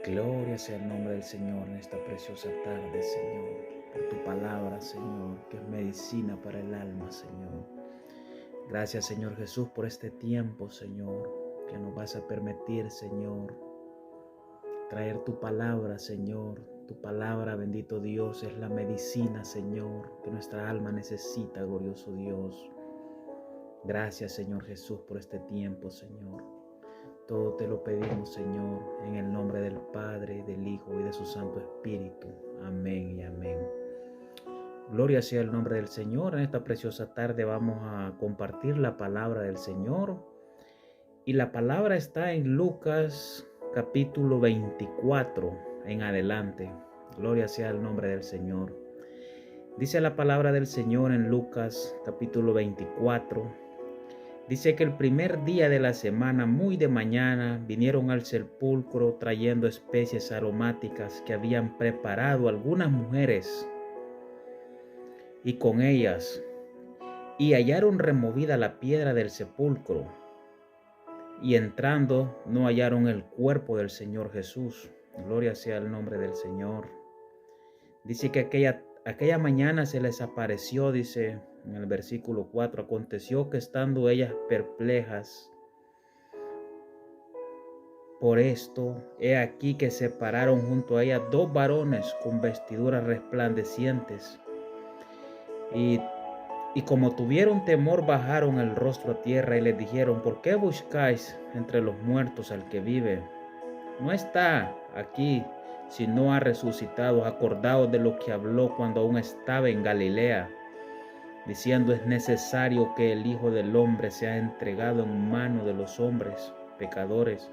Gloria sea el nombre del Señor en esta preciosa tarde, Señor, por tu palabra, Señor, que es medicina para el alma, Señor. Gracias, Señor Jesús, por este tiempo, Señor, que nos vas a permitir, Señor, traer tu palabra, Señor. Tu palabra, bendito Dios, es la medicina, Señor, que nuestra alma necesita, glorioso Dios. Gracias, Señor Jesús, por este tiempo, Señor. Todo te lo pedimos, Señor, en el nombre del Padre, del Hijo y de su Santo Espíritu. Amén y amén. Gloria sea el nombre del Señor. En esta preciosa tarde vamos a compartir la palabra del Señor. Y la palabra está en Lucas capítulo 24 en adelante. Gloria sea el nombre del Señor. Dice la palabra del Señor en Lucas capítulo 24. Dice que el primer día de la semana, muy de mañana, vinieron al sepulcro trayendo especies aromáticas que habían preparado algunas mujeres, y con ellas, y hallaron removida la piedra del sepulcro, y entrando no hallaron el cuerpo del Señor Jesús. Gloria sea el nombre del Señor. Dice que aquella mañana se les apareció, dice en el versículo 4, aconteció que estando ellas perplejas por esto, he aquí que se pararon junto a ella dos varones con vestiduras resplandecientes, y como tuvieron temor, bajaron el rostro a tierra y les dijeron: ¿por qué buscáis entre los muertos al que vive? No está aquí, sino ha resucitado. Acordaos de lo que habló cuando aún estaba en Galilea, diciendo: es necesario que el Hijo del Hombre sea entregado en mano de los hombres pecadores,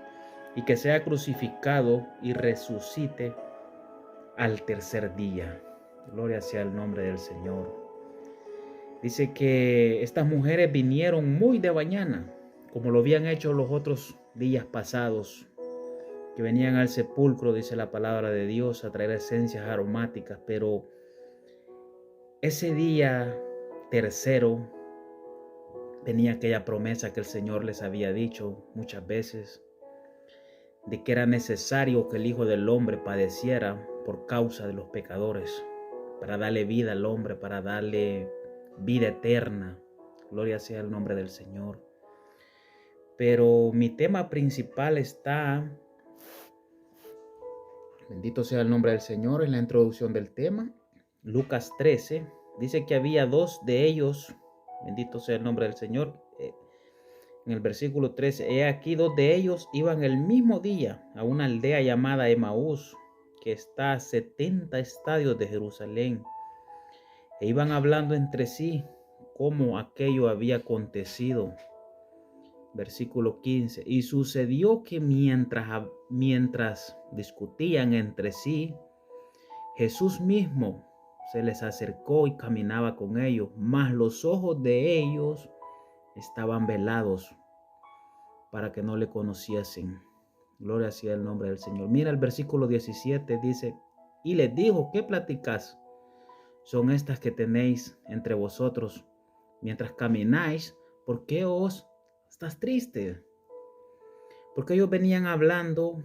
y que sea crucificado y resucite al tercer día. Gloria sea el nombre del Señor. Dice que estas mujeres vinieron muy de mañana, como lo habían hecho los otros días pasados, que venían al sepulcro, dice la palabra de Dios, a traer esencias aromáticas, pero ese día tercero venía aquella promesa que el Señor les había dicho muchas veces, de que era necesario que el Hijo del Hombre padeciera por causa de los pecadores, para darle vida al hombre, para darle vida eterna. Gloria sea el nombre del Señor. Pero mi tema principal está, bendito sea el nombre del Señor, en la introducción del tema. Lucas 13, dice que había dos de ellos, bendito sea el nombre del Señor. En el versículo 13, he aquí dos de ellos iban el mismo día a una aldea llamada Emaús, que está a 70 estadios de Jerusalén, e iban hablando entre sí cómo aquello había acontecido. Versículo 15, y sucedió que mientras discutían entre sí, Jesús mismo se les acercó y caminaba con ellos, mas los ojos de ellos estaban velados para que no le conociesen. Gloria sea el nombre del Señor. Mira el versículo 17, dice: y les dijo: ¿qué pláticas son estas que tenéis entre vosotros mientras camináis? ¿Por qué estás triste? Porque ellos venían hablando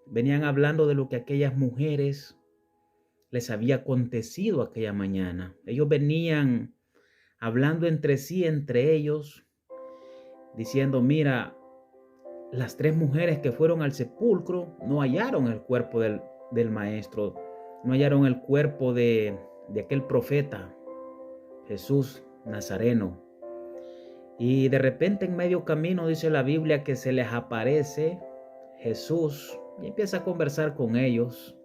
de lo que aquellas mujeres les había acontecido aquella mañana. Ellos venían hablando entre sí, entre ellos, diciendo: mira, las tres mujeres que fueron al sepulcro no hallaron el cuerpo del maestro, no hallaron el cuerpo de aquel profeta, Jesús Nazareno. Y de repente en medio camino dice la Biblia que se les aparece Jesús y empieza a conversar con ellos.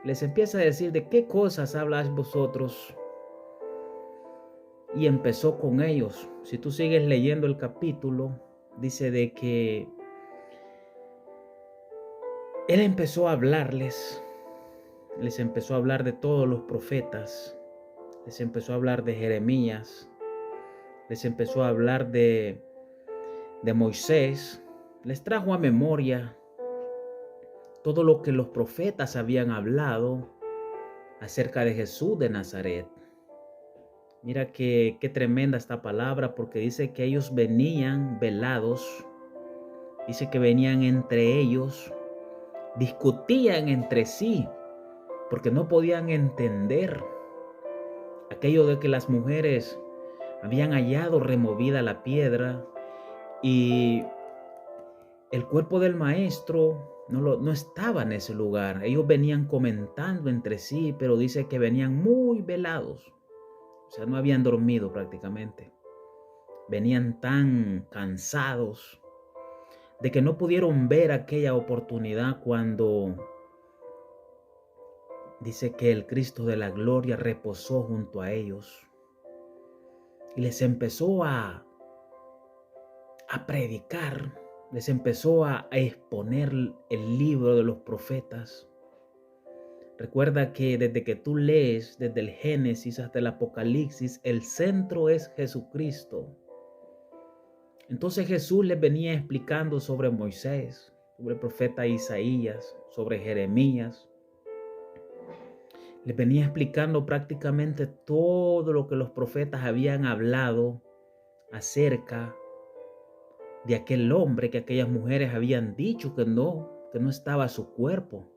Les empieza a decir: ¿de qué cosas habláis vosotros? Y empezó con ellos. Si tú sigues leyendo el capítulo, dice de que Él empezó a hablarles. Les empezó a hablar de todos los profetas. Les empezó a hablar de Jeremías. Les empezó a hablar de Moisés. Les trajo a memoria todo lo que los profetas habían hablado acerca de Jesús de Nazaret. Mira qué tremenda esta palabra, porque dice que ellos venían velados. Dice que venían entre ellos discutían entre sí porque no podían entender aquello de que las mujeres habían hallado removida la piedra y el cuerpo del maestro no estaba en ese lugar. Ellos venían comentando entre sí, pero dice que venían muy velados. O sea, no habían dormido prácticamente. Venían tan cansados de que no pudieron ver aquella oportunidad cuando dice que el Cristo de la gloria reposó junto a ellos y les empezó a predicar, les empezó a exponer el libro de los profetas. Recuerda que desde que tú lees, desde el Génesis hasta el Apocalipsis, el centro es Jesucristo. Entonces Jesús les venía explicando sobre Moisés, sobre el profeta Isaías, sobre Jeremías. Les venía explicando prácticamente todo lo que los profetas habían hablado acerca de aquel hombre que aquellas mujeres habían dicho que no estaba su cuerpo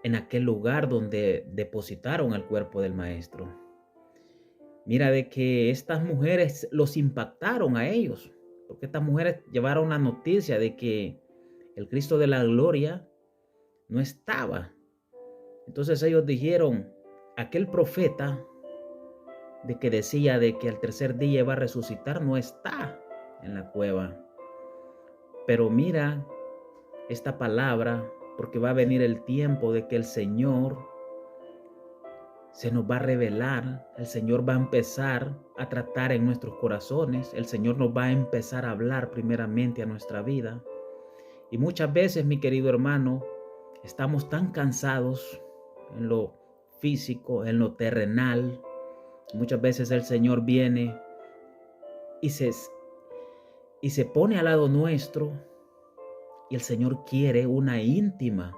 en aquel lugar donde depositaron el cuerpo del maestro. Mira de que estas mujeres los impactaron a ellos, porque estas mujeres llevaron la noticia de que el Cristo de la gloria no estaba. Entonces ellos dijeron, aquel profeta de que decía de que al tercer día iba a resucitar no está en la cueva. Pero mira esta palabra, porque va a venir el tiempo de que el Señor se nos va a revelar, el Señor va a empezar a tratar en nuestros corazones, el Señor nos va a empezar a hablar primeramente a nuestra vida. Y muchas veces, mi querido hermano, estamos tan cansados en lo físico, en lo terrenal. Muchas veces el Señor viene y se pone al lado nuestro y el Señor quiere una íntima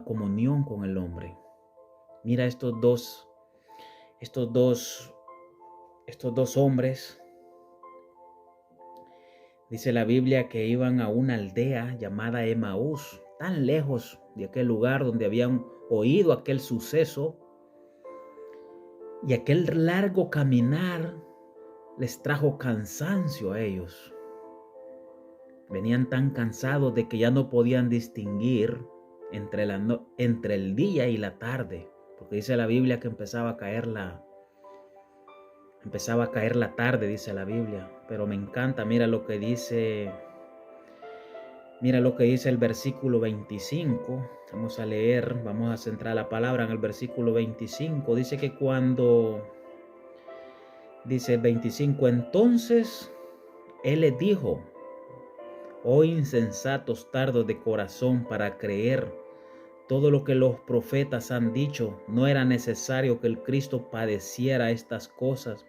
comunión con el hombre. Mira estos dos hombres. Dice la Biblia que iban a una aldea llamada Emaús, tan lejos de aquel lugar donde habían oído aquel suceso. Y aquel largo caminar les trajo cansancio a ellos. Venían tan cansados de que ya no podían distinguir entre el día y la tarde. Porque dice la Biblia que empezaba a caer la tarde, dice la Biblia. Pero me encanta, mira lo que dice el versículo 25. Vamos a leer, vamos a centrar la palabra en el versículo 25. Dice que dice el 25, entonces Él les dijo, oh insensatos tardos de corazón para creer todo lo que los profetas han dicho. No era necesario que el Cristo padeciera estas cosas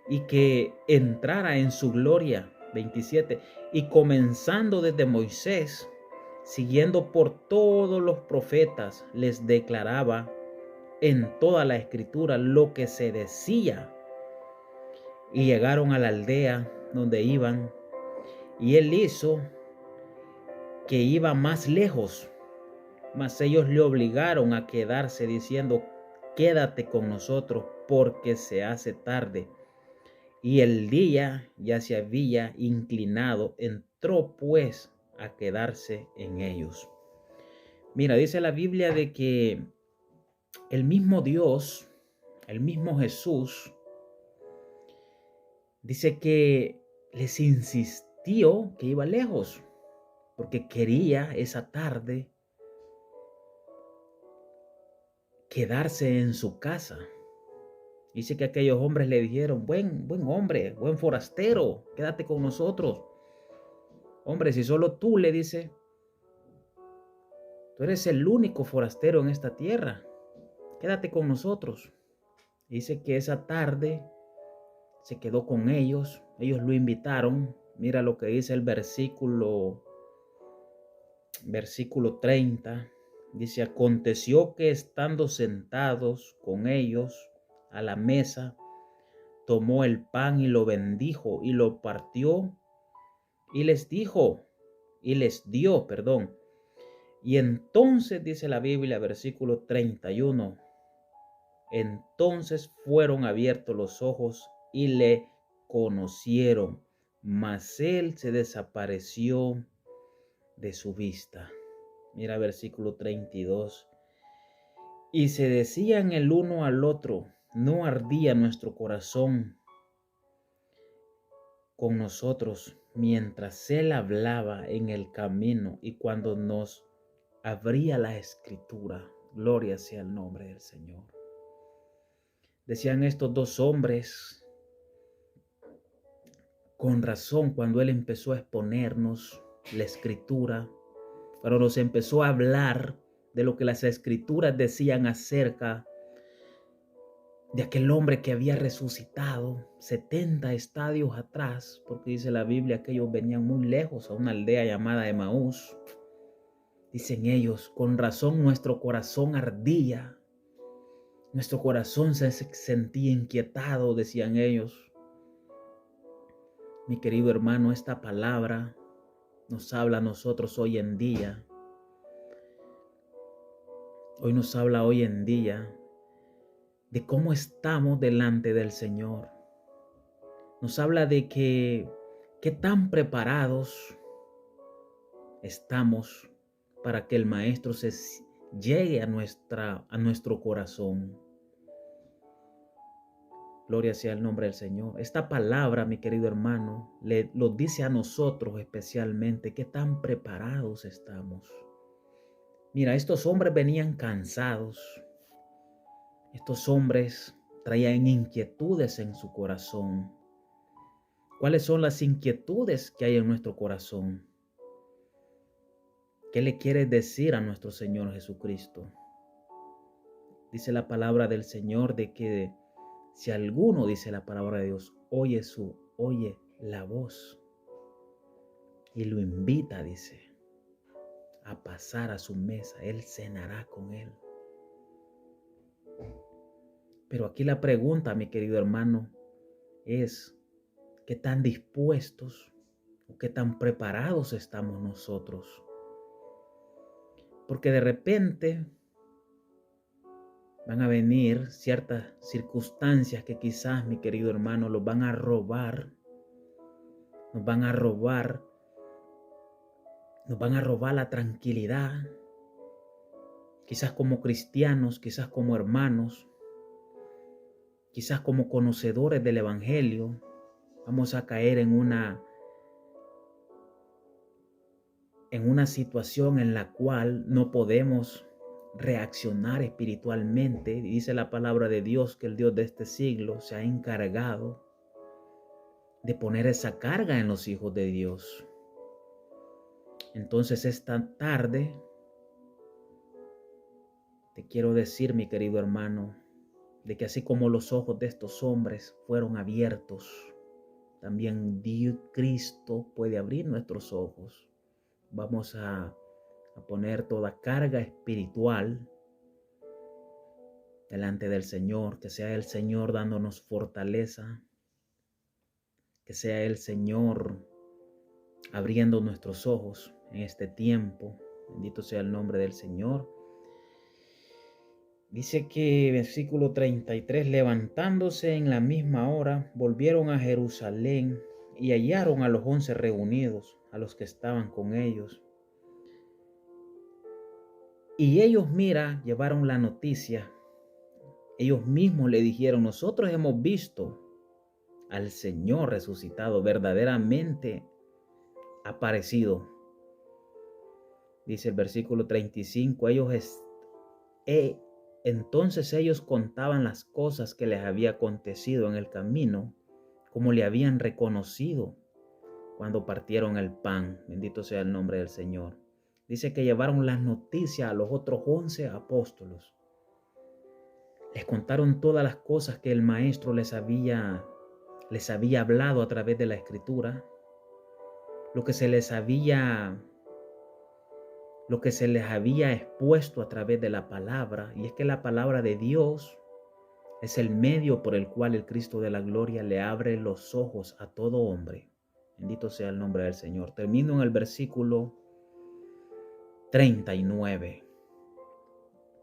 y que entrara en su gloria. 27. Y comenzando desde Moisés, siguiendo por todos los profetas, les declaraba en toda la escritura lo que se decía. Y llegaron a la aldea donde iban, y él hizo que iba más lejos, mas ellos le obligaron a quedarse diciendo, quédate con nosotros porque se hace tarde. Y el día ya se había inclinado, entró pues a quedarse en ellos. Mira, dice la Biblia de que el mismo Dios, el mismo Jesús, dice que les insistió que iba lejos, porque quería esa tarde quedarse en su casa. Dice que aquellos hombres le dijeron, buen hombre, buen forastero, quédate con nosotros. Hombre, si solo tú, le dice, tú eres el único forastero en esta tierra, quédate con nosotros. Dice que esa tarde se quedó con ellos lo invitaron. Mira lo que dice el versículo 30. Dice, aconteció que estando sentados con ellos a la mesa, tomó el pan y lo bendijo y lo partió y les dijo, y les dio, perdón. Y entonces dice la Biblia, versículo 31, entonces fueron abiertos los ojos y le conocieron, mas él se desapareció de su vista. Mira versículo 32. Y se decían el uno al otro, ¿no ardía nuestro corazón con nosotros mientras él hablaba en el camino y cuando nos abría la escritura? Gloria sea el nombre del Señor. Decían estos dos hombres, con razón, cuando él empezó a exponernos la escritura, cuando nos empezó a hablar de lo que las escrituras decían acerca de aquel hombre que había resucitado 70 estadios atrás, porque dice la Biblia que ellos venían muy lejos a una aldea llamada Emaús. Dicen ellos, con razón nuestro corazón ardía, nuestro corazón se sentía inquietado, decían ellos. Mi querido hermano, esta palabra nos habla a nosotros hoy en día. Hoy nos habla hoy en día de cómo estamos delante del Señor. Nos habla de qué tan preparados estamos para que el Maestro llegue a nuestro corazón. Gloria sea el nombre del Señor. Esta palabra, mi querido hermano, lo dice a nosotros especialmente, qué tan preparados estamos. Mira, estos hombres venían cansados. Estos hombres traían inquietudes en su corazón. ¿Cuáles son las inquietudes que hay en nuestro corazón? ¿Qué le quieres decir a nuestro Señor Jesucristo? Dice la palabra del Señor de que si alguno, dice la palabra de Dios, oye la voz y lo invita, dice, a pasar a su mesa, él cenará con él. Pero aquí la pregunta, mi querido hermano, es ¿qué tan dispuestos o qué tan preparados estamos nosotros? Porque de repente van a venir ciertas circunstancias que quizás, mi querido hermano, nos van a robar la tranquilidad. Quizás como cristianos, quizás como hermanos, quizás como conocedores del Evangelio, vamos a caer en una situación en la cual no podemos reaccionar espiritualmente. Dice la palabra de Dios que el Dios de este siglo se ha encargado de poner esa carga en los hijos de Dios. Entonces esta tarde te quiero decir, mi querido hermano, de que así como los ojos de estos hombres fueron abiertos, también Cristo puede abrir nuestros ojos. Vamos a poner toda carga espiritual delante del Señor, que sea el Señor dándonos fortaleza, que sea el Señor abriendo nuestros ojos en este tiempo. Bendito sea el nombre del Señor. Dice que versículo 33, levantándose en la misma hora, volvieron a Jerusalén y hallaron a los 11 reunidos, a los que estaban con ellos. Y ellos, llevaron la noticia. Ellos mismos le dijeron, nosotros hemos visto al Señor resucitado, verdaderamente aparecido. Dice el versículo 35, entonces ellos contaban las cosas que les había acontecido en el camino, como le habían reconocido cuando partieron el pan. Bendito sea el nombre del Señor. Dice que llevaron las noticias a los otros 11 apóstolos. Les contaron todas las cosas que el Maestro les había hablado a través de la Escritura, lo que se les había expuesto a través de la palabra. Y es que la palabra de Dios es el medio por el cual el Cristo de la gloria le abre los ojos a todo hombre. Bendito sea el nombre del Señor. Termino en el versículo 39.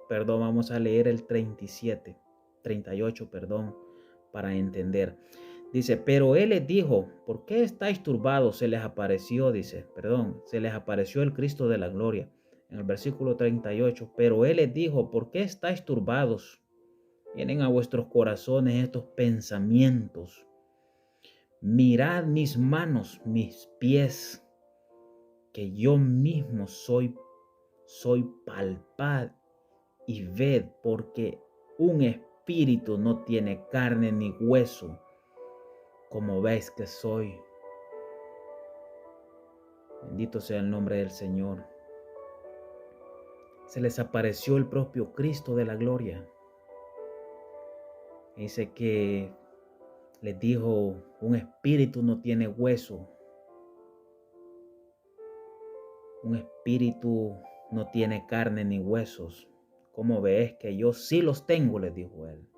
Perdón, vamos a leer el 38, perdón, para entender. Dice, pero él les dijo, ¿por qué estáis turbados? Se les apareció el Cristo de la gloria. En el versículo 38, pero él les dijo, ¿por qué estáis turbados? Vienen a vuestros corazones estos pensamientos. Mirad mis manos, mis pies, que yo mismo soy palpad y ved, porque un espíritu no tiene carne ni hueso, como veis que soy. Bendito sea el nombre del Señor. Se les apareció el propio Cristo de la gloria. Dice que les dijo, un espíritu no tiene hueso. Un espíritu no tiene carne ni huesos. ¿Cómo ves que yo sí los tengo?, les dijo él.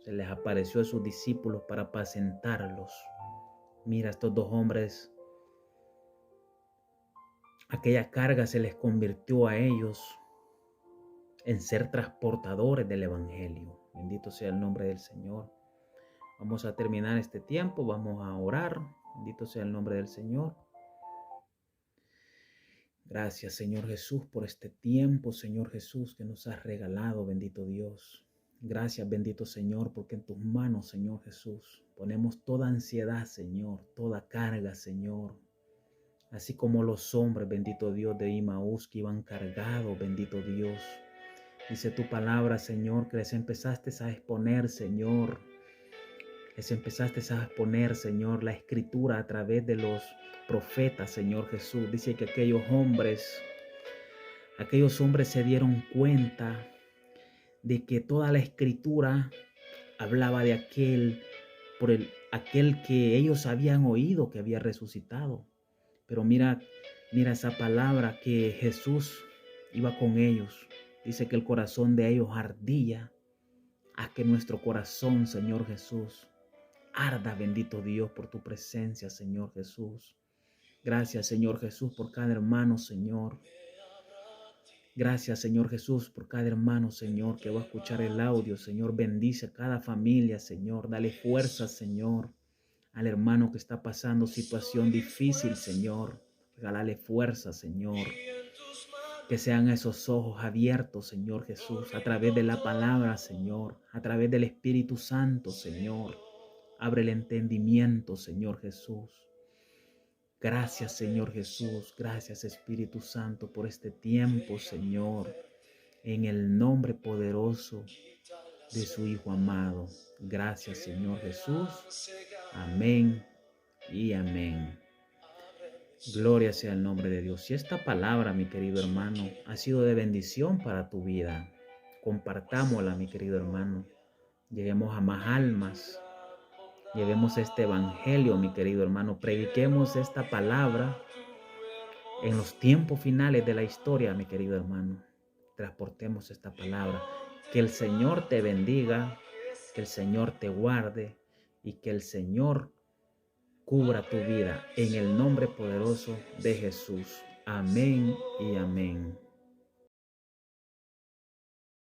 Se les apareció a sus discípulos para apacentarlos. Mira, estos dos hombres, aquella carga se les convirtió a ellos en ser transportadores del evangelio. Bendito sea el nombre del Señor. Vamos a terminar este tiempo, vamos a orar. Bendito sea el nombre del Señor. Gracias, Señor Jesús, por este tiempo, Señor Jesús, que nos has regalado, bendito Dios. Gracias, bendito Señor, porque en tus manos, Señor Jesús, ponemos toda ansiedad, Señor, toda carga, Señor. Así como los hombres, bendito Dios, de Emaús que iban cargados, bendito Dios. Dice tu palabra, Señor, que les empezaste a exponer, Señor. Les empezaste a exponer, Señor, la escritura a través de los profetas, Señor Jesús. Dice que aquellos hombres se dieron cuenta de que toda la escritura hablaba de aquel que ellos habían oído que había resucitado. Pero mira esa palabra, que Jesús iba con ellos. Dice que el corazón de ellos ardía. Haz que nuestro corazón, Señor Jesús, arda, bendito Dios, por tu presencia, Señor Jesús. Gracias, Señor Jesús, por cada hermano, Señor. Gracias, Señor Jesús, por cada hermano, Señor, que va a escuchar el audio. Señor, bendice a cada familia, Señor. Dale fuerza, Señor, al hermano que está pasando situación difícil, Señor. Regálale fuerza, Señor. Que sean esos ojos abiertos, Señor Jesús, a través de la palabra, Señor, a través del Espíritu Santo, Señor. Abre el entendimiento, Señor Jesús. Gracias, Señor Jesús. Gracias, Espíritu Santo, por este tiempo, Señor. En el nombre poderoso de su Hijo amado. Gracias, Señor Jesús. Amén y amén. Gloria sea el nombre de Dios. Si esta palabra, mi querido hermano, ha sido de bendición para tu vida, compartámosla, mi querido hermano. Lleguemos a más almas. Llevemos este evangelio, mi querido hermano. Prediquemos esta palabra en los tiempos finales de la historia, mi querido hermano. Transportemos esta palabra. Que el Señor te bendiga, que el Señor te guarde y que el Señor cubra tu vida en el nombre poderoso de Jesús. Amén y amén.